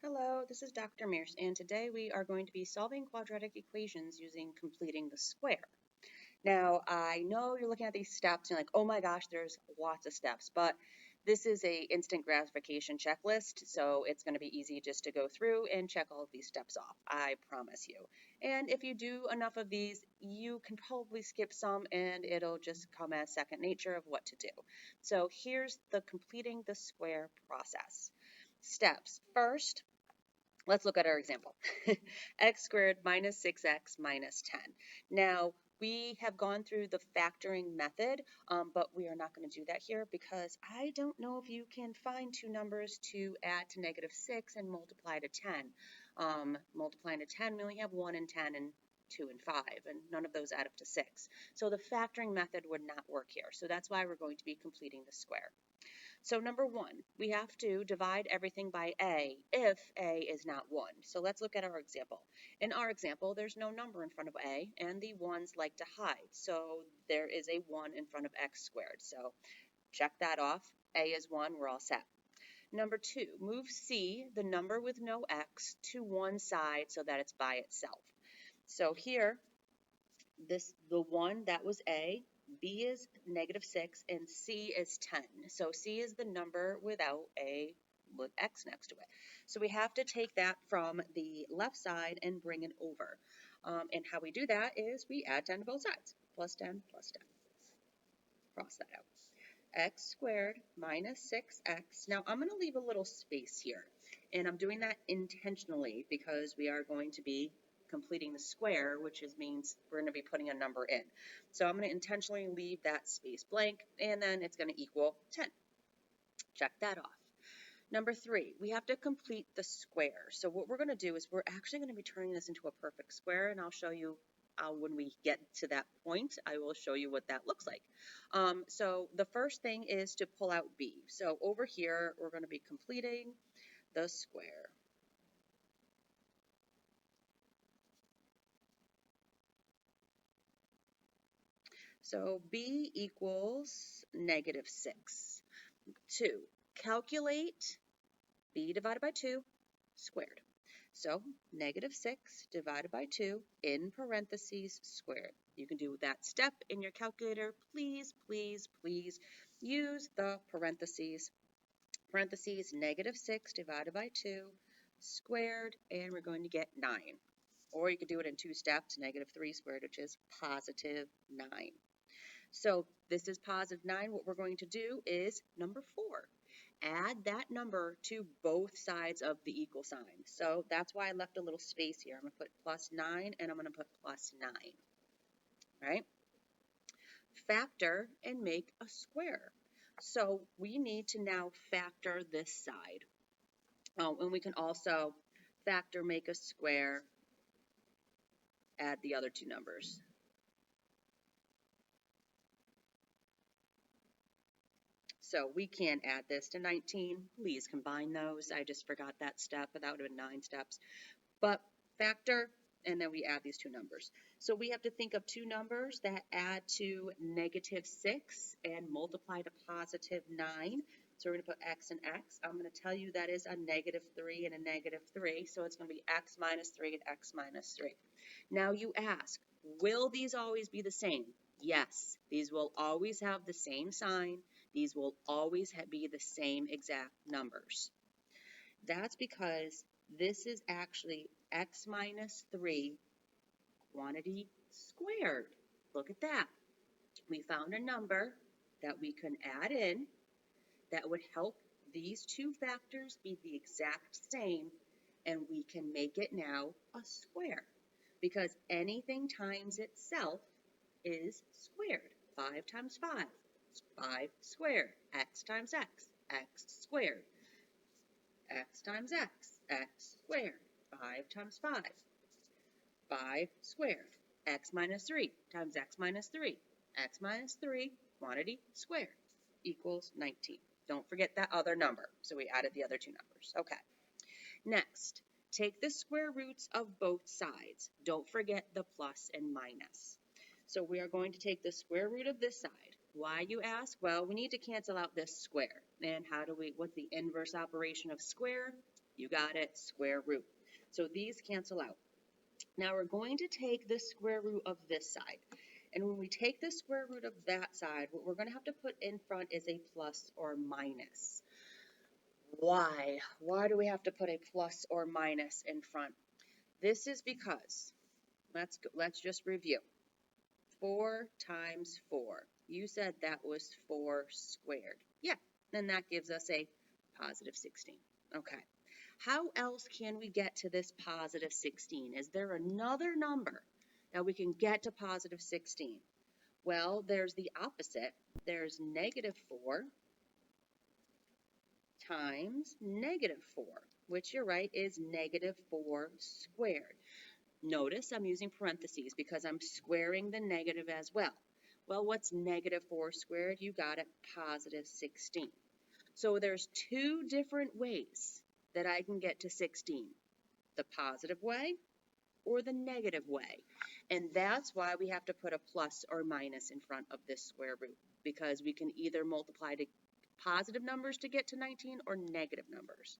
Hello, this is Dr. Mears, and today we are going to be solving quadratic equations using completing the square. Now, I know you're looking at these steps and you're like, oh my gosh, there's lots of steps, but this is a instant gratification checklist, so it's going to be easy just to go through and check all of these steps off, I promise you. And if you do enough of these, you can probably skip some and it'll just come as second nature of what to do. So here's the completing the square process. Steps. First, let's look at our example. X squared minus 6x minus 10. Now, we have gone through the factoring method, but we are not going to do that here because I don't know if you can find two numbers to add to negative 6 and multiply to 10. Multiplying to 10, we only have 1 and 10 and 2 and 5, and none of those add up to 6. So the factoring method would not work here. So that's why we're going to be completing the square. So number one, we have to divide everything by a if a is not 1. So let's look at our example. In our example, there's no number in front of a, and the 1's like to hide. So there is a 1 in front of x squared. So check that off. A is 1, we're all set. Number 2, move c, the number with no x, to one side so that it's by itself. So here, the 1, that was a, b is negative 6, and c is 10. So c is the number without a with x next to it. So we have to take that from the left side and bring it over. And how we do that is we add 10 to both sides. Plus 10, plus 10. Cross that out. X squared minus 6x. Now I'm going to leave a little space here. And I'm doing that intentionally because we are going to be completing the square, which means we're going to be putting a number in. So I'm going to intentionally leave that space blank, and then it's going to equal 10. Check that off. Number 3, we have to complete the square. So what we're going to do is we're actually going to be turning this into a perfect square, and I'll show you when we get to that point, I will show you what that looks like. So the first thing is to pull out b. So over here, we're going to be completing the square. So b equals negative 6. 2, calculate b divided by 2 squared. So negative 6 divided by 2 in parentheses squared. You can do that step in your calculator. Please, please, please use the parentheses. Parentheses negative 6 divided by 2 squared, and we're going to get 9. Or you could do it in 2 steps, negative 3 squared, which is positive 9. So this is positive 9. What we're going to do is number 4. Add that number to both sides of the equal sign. So that's why I left a little space here. I'm going to put plus 9 and I'm going to put plus 9. Right? Factor and make a square. So we need to now factor this side. And we can also factor, make a square, add the other two numbers. So we can add this to 19. Please combine those. I just forgot that step. That would have been 9 steps. But factor, and then we add these two numbers. So we have to think of two numbers that add to negative 6 and multiply to positive 9. So we're going to put x and x. I'm going to tell you that is a negative 3 and a negative 3. So it's going to be x minus 3 and x minus 3. Now you ask, will these always be the same? Yes, these will always have the same sign. These will always be the same exact numbers. That's because this is actually x minus 3 quantity squared. Look at that. We found a number that we can add in that would help these two factors be the exact same, and we can make it now a square because anything times itself is squared. 5 times 5, 5 squared. X times x, x squared. X times x, x squared. 5 times 5, 5 squared. X minus 3 times x minus 3, x minus 3 quantity squared equals 19. Don't forget that other number. So we added the other two numbers. Okay. Next, take the square roots of both sides. Don't forget the plus and minus. So we are going to take the square root of this side. Why, you ask? Well, we need to cancel out this square. And what's the inverse operation of square? You got it, square root. So these cancel out. Now we're going to take the square root of this side. And when we take the square root of that side, what we're going to have to put in front is a plus or minus. Why? Why do we have to put a plus or minus in front? This is because, let's just review. 4 times 4. You said that was 4 squared. Yeah, then that gives us a positive 16. Okay. How else can we get to this positive 16? Is there another number that we can get to positive 16? Well, there's the opposite. There's negative 4 times negative 4, which you're right is negative 4 squared. Notice I'm using parentheses because I'm squaring the negative as well. Well, what's negative 4 squared? You got it, positive 16. So there's two different ways that I can get to 16. The positive way or the negative way. And that's why we have to put a plus or minus in front of this square root, because we can either multiply to positive numbers to get to 19 or negative numbers.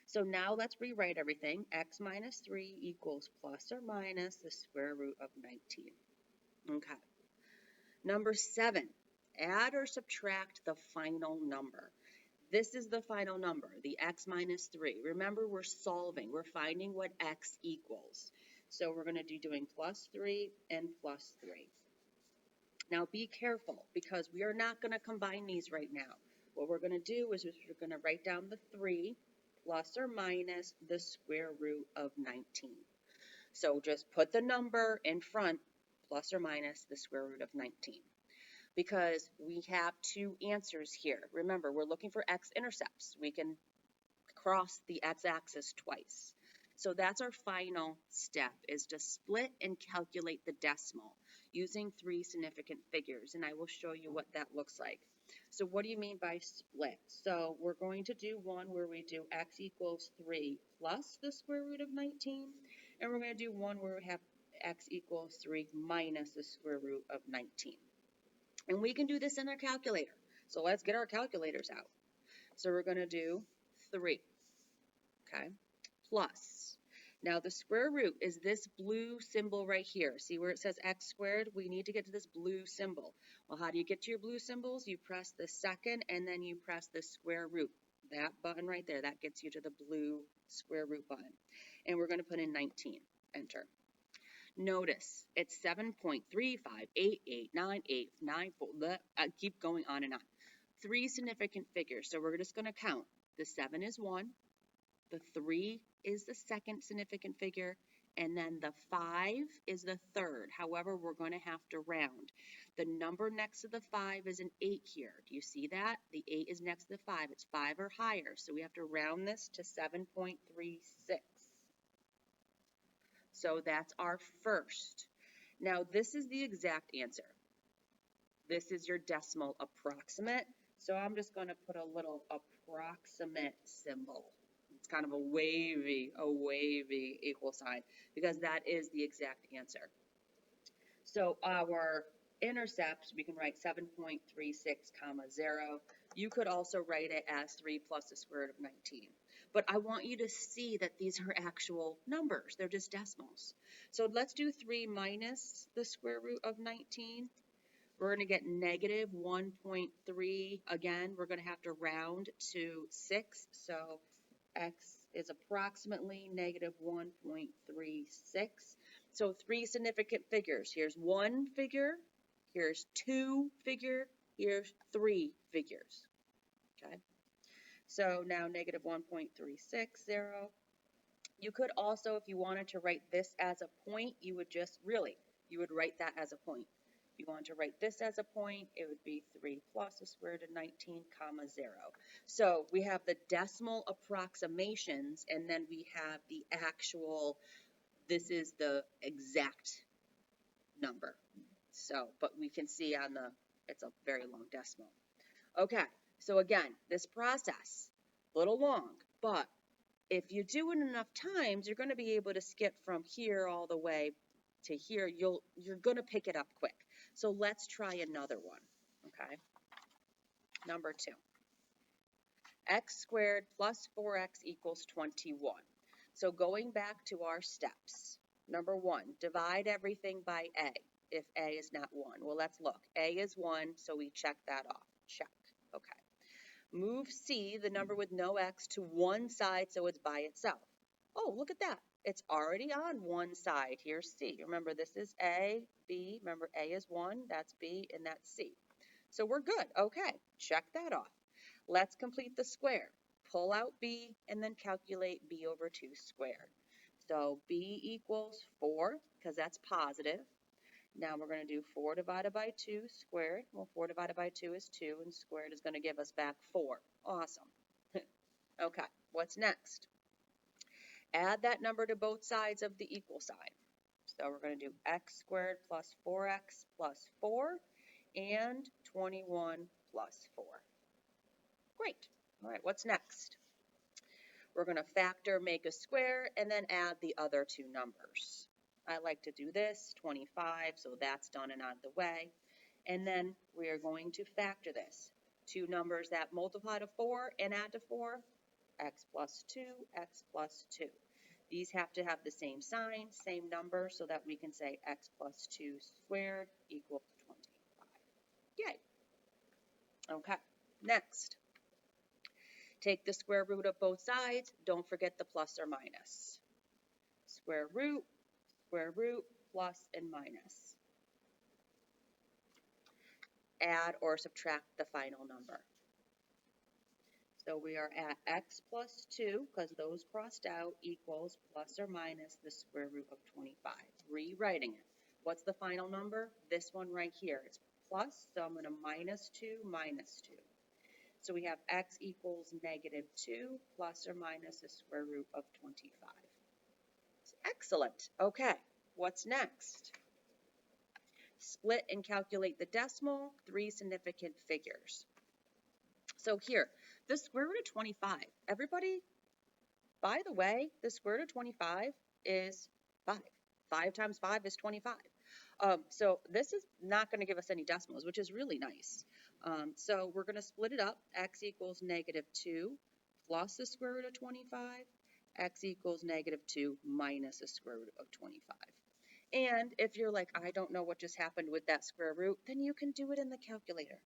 So now let's rewrite everything. X minus 3 equals plus or minus the square root of 19. Okay. Number 7, add or subtract the final number. This is the final number, the x minus 3. Remember, we're solving. We're finding what x equals. So we're going to be doing plus 3 and plus 3. Now be careful because we are not going to combine these right now. What we're going to do is we're going to write down the 3 plus or minus the square root of 19. So just put the number in front, plus or minus the square root of 19. Because we have two answers here. Remember, we're looking for x-intercepts. We can cross the x-axis twice. So that's our final step, is to split and calculate the decimal using 3 significant figures, and I will show you what that looks like. So what do you mean by split? So we're going to do one where we do x equals 3 plus the square root of 19, and we're going to do one where we have x equals 3 minus the square root of 19. And we can do this in our calculator. So let's get our calculators out. So we're going to do 3, okay, plus. Now the square root is this blue symbol right here. See where it says x squared? We need to get to this blue symbol. Well, how do you get to your blue symbols? You press the second and then you press the square root. That button right there, that gets you to the blue square root button. And we're going to put in 19. Enter. Notice it's 7.35889894. I keep going on and on. 3 significant figures. So we're just going to count. The 7 is 1. The 3 is the second significant figure. And then the 5 is the third. However, we're going to have to round. The number next to the 5 is an 8 here. Do you see that? The 8 is next to the 5. It's 5 or higher. So we have to round this to 7.36. So that's our first. Now this is the exact answer. This is your decimal approximate. So I'm just going to put a little approximate symbol. It's kind of a wavy equal sign because that is the exact answer. So our intercept, we can write 7.36 comma 0. You could also write it as 3 plus the square root of 19. But I want you to see that these are actual numbers. They're just decimals. So let's do 3 minus the square root of 19. We're going to get negative 1.3. Again, we're going to have to round to 6. So x is approximately negative 1.36. So 3 significant figures. Here's 1 figure, here's 2 figure, here's 3 figures. Okay. So now negative 1.360. You could also, if you wanted to write this as a point, you would write that as a point. If you wanted to write this as a point, it would be 3 plus the square root of 19 comma 0. So we have the decimal approximations, and then we have the actual, this is the exact number. So, but we can see on the, it's a very long decimal. Okay, so again, this process, a little long, but if you do it enough times, you're going to be able to skip from here all the way to here. You're going to pick it up quick. So let's try another one, okay? Number 2. X squared plus 4x equals 21. So going back to our steps, number 1, divide everything by a if a is not 1. Well, let's look. A is 1, so we check that off. Check. Okay. Move C, the number with no x, to one side so it's by itself. Oh, look at that. It's already on one side. Here's C. Remember, this is A, B. Remember, A is 1, that's B, and that's C. So we're good. Okay, check that off. Let's complete the square. Pull out B and then calculate B over 2 squared. So B equals 4, because that's positive. Now we're going to do 4 divided by 2 squared. Well, 4 divided by 2 is 2, and squared is going to give us back 4. Awesome. Okay, what's next? Add that number to both sides of the equal sign. So we're going to do x squared plus 4x plus 4 and 21 plus 4. Great. All right, what's next? We're going to factor, make a square, and then add the other two numbers. I like to do this, 25, so that's done and out of the way. And then we are going to factor this. Two numbers that multiply to 4 and add to 4, x plus 2, x plus 2. These have to have the same sign, same number, so that we can say x plus 2 squared equals 25. Yay. Okay, next. Take the square root of both sides. Don't forget the plus or minus. Square root, plus and minus. Add or subtract the final number. So we are at x plus 2, because those crossed out, equals plus or minus the square root of 25. Rewriting it. What's the final number? This one right here. It's plus, so I'm going to minus 2, minus 2. So we have x equals negative 2 plus or minus the square root of 25. Excellent. Okay, what's next? Split and calculate the decimal, 3 significant figures. So here, the square root of 25. Everybody, by the way, the square root of 25 is 5. 5 times 5 is 25. So this is not going to give us any decimals, which is really nice. So we're going to split it up. X equals negative 2 plus the square root of 25. X equals negative 2 minus the square root of 25. And if you're like, I don't know what just happened with that square root, then you can do it in the calculator.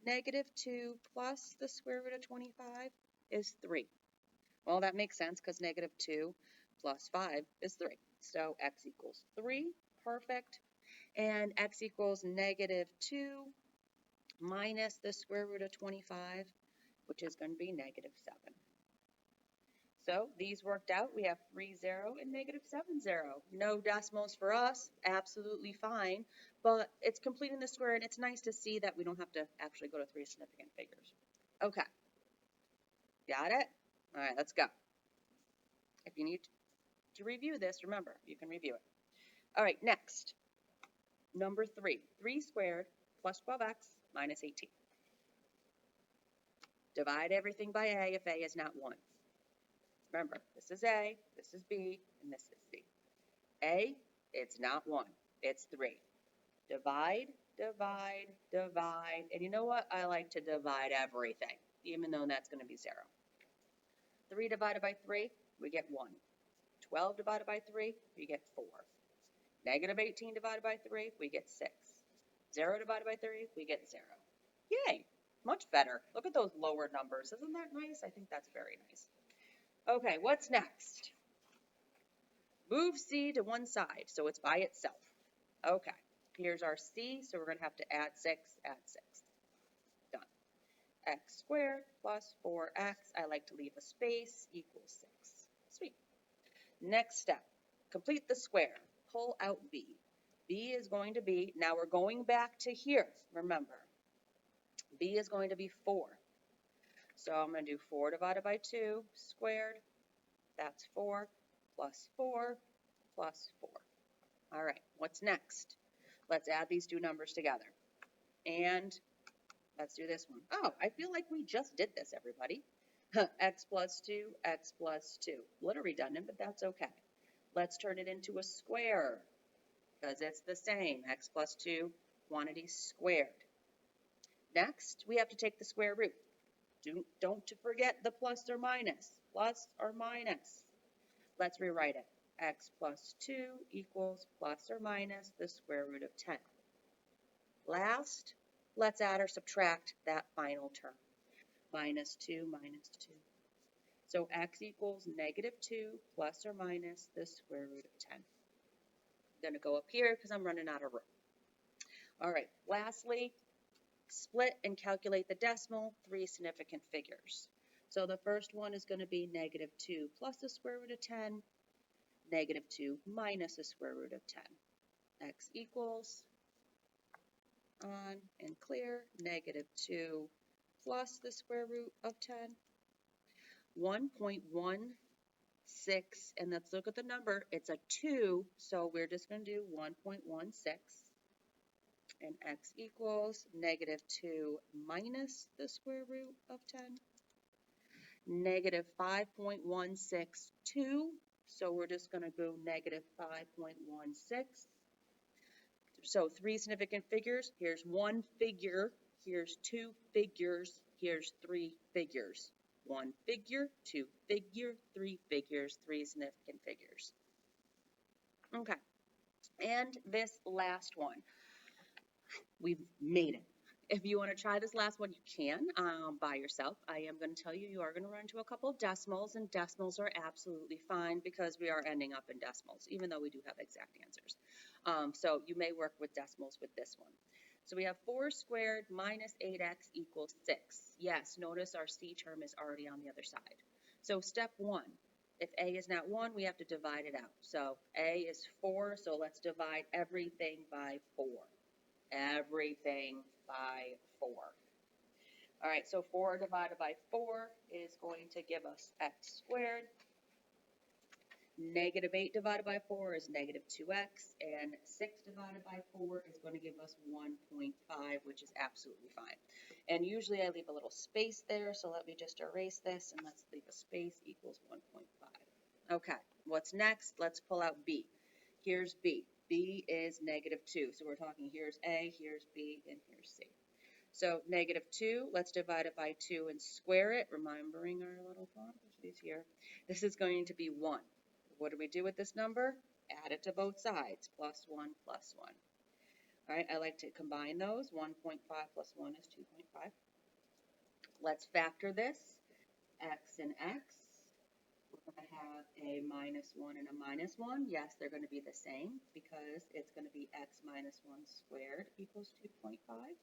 Negative 2 plus the square root of 25 is 3. Well, that makes sense because negative 2 plus 5 is 3. So x equals 3. Perfect. And x equals negative 2 minus the square root of 25, which is going to be negative 7. So these worked out. We have 3, 0 and negative 7, 0. No decimals for us. Absolutely fine. But it's completing the square, and it's nice to see that we don't have to actually go to 3 significant figures. Okay. Got it? All right, let's go. If you need to review this, remember, you can review it. All right, next. Number 3. 3 squared plus 12x minus 18. Divide everything by a if a is not 1. Remember, this is A, this is B, and this is C. A, it's not 1, it's 3. Divide, divide, divide, and you know what? I like to divide everything, even though that's going to be 0. 3 divided by 3, we get 1. 12 divided by 3, we get 4. Negative 18 divided by 3, we get 6. 0 divided by 3, we get 0. Yay, much better. Look at those lower numbers. Isn't that nice? I think that's very nice. Okay, what's next? Move C to one side, so it's by itself. Okay, here's our C, so we're going to have to add 6, add 6. Done. X squared plus 4x, I like to leave a space, equals 6. Sweet. Next step, complete the square. Pull out B. B is going to be, now we're going back to here, remember. B is going to be 4. So I'm going to do 4 divided by 2 squared. That's 4 plus 4 plus 4. All right, what's next? Let's add these two numbers together. And let's do this one. Oh, I feel like we just did this, everybody. X plus 2, x plus 2. A little redundant, but that's okay. Let's turn it into a square because it's the same. X plus 2, quantity squared. Next, we have to take the square root. Don't forget the plus or minus. Plus or minus. Let's rewrite it. X plus 2 equals plus or minus the square root of 10. Last, let's add or subtract that final term. Minus 2 minus 2. So x equals negative 2 plus or minus the square root of 10. I'm going to go up here because I'm running out of room. All right, lastly, split and calculate the decimal, 3 significant figures. So the first one is going to be negative 2 plus the square root of 10, negative 2 minus the square root of 10. X equals, on and clear, negative 2 plus the square root of 10, 1.16, and let's look at the number. It's a 2, so we're just going to do 1.16, and x equals negative 2 minus the square root of 10, negative 5.162, so we're just going to go negative 5.16. So 3 significant figures. Here's 1 figure, here's 2 figures, here's 3 figures. 1 figure, 2 figure, 3 figures, 3 significant figures. Okay, and this last one, we've made it. If you want to try this last one, you can by yourself. I am going to tell you, you are going to run into a couple of decimals, and decimals are absolutely fine because we are ending up in decimals, even though we do have exact answers. So you may work with decimals with this one. So we have 4 squared minus 8x equals 6. Yes, notice our c term is already on the other side. So step 1, if a is not 1, we have to divide it out. So a is 4, so let's divide everything by 4. Everything by 4. All right, so 4 divided by 4 is going to give us x squared. Negative 8 divided by 4 is negative 2x, and 6 divided by 4 is going to give us 1.5, which is absolutely fine. And usually I leave a little space there, so let me just erase this, and let's leave a space equals 1.5. Okay, what's next? Let's pull out b. Here's b. b is negative 2, so we're talking here's a, here's b, and here's c. So negative 2, let's divide it by 2 and square it, remembering our little parentheses here. This is going to be 1. What do we do with this number? Add it to both sides, plus 1, plus 1. All right, I like to combine those. 1.5 plus 1 is 2.5. Let's factor this, x and x. We're going to have a minus 1 and a minus 1. Yes, they're going to be the same because it's going to be x minus 1 squared equals 2.5.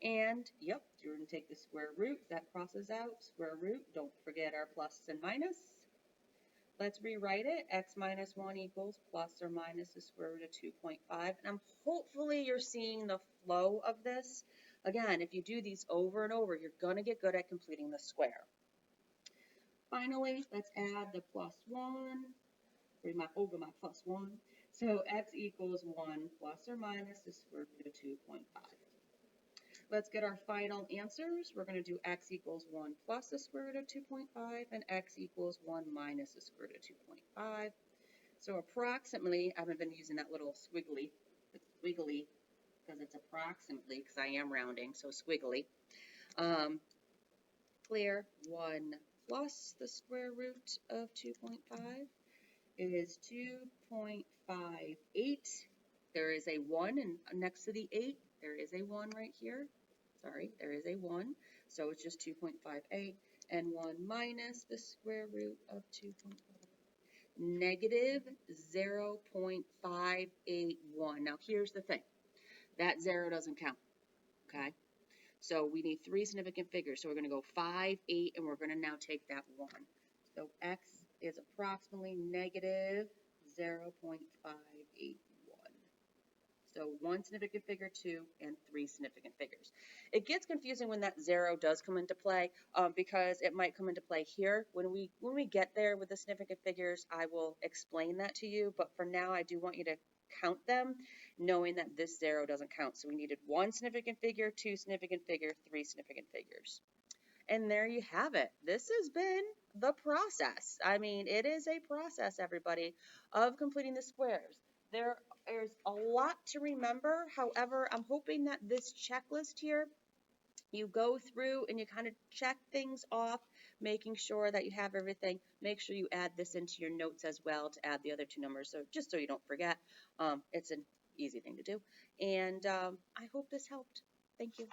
And, yep, you're going to take the square root. That crosses out. Square root. Don't forget our plus and minus. Let's rewrite it. X minus 1 equals plus or minus the square root of 2.5. And hopefully you're seeing the flow of this. Again, if you do these over and over, you're going to get good at completing the square. Finally, let's add the plus 1 over my plus 1. So x equals 1 plus or minus the square root of 2.5. Let's get our final answers. We're going to do x equals 1 plus the square root of 2.5 and x equals 1 minus the square root of 2.5. So approximately, I haven't been using that little squiggly. It's squiggly because it's approximately, because I am rounding, so squiggly. Clear, 1 plus the square root of 2.5 is 2.58. There is a 1 next to the 8. There is a 1 right here. Sorry, there is a 1. So it's just 2.58. And 1 minus the square root of 2.5. Negative 0.581. Now here's the thing. That 0 doesn't count. Okay? So we need 3 significant figures. So we're going to go 5, 8, and we're going to now take that 1. So x is approximately negative 0.581. So 1 significant figure, 2, and 3 significant figures. It gets confusing when that 0 does come into play because it might come into play here. When we get there with the significant figures, I will explain that to you. But for now, I do want you to count them, knowing that this 0 doesn't count. So we needed 1 significant figure, 2 significant figure, 3 significant figures. And there you have it. This has been the process. I mean, it is a process, everybody, of completing the squares. There's a lot to remember. However, I'm hoping that this checklist here You go through and you kind of check things off, making sure that you have everything. Make sure you add this into your notes as well to add the other two numbers, so just so you don't forget. It's an easy thing to do. And I hope this helped. Thank you.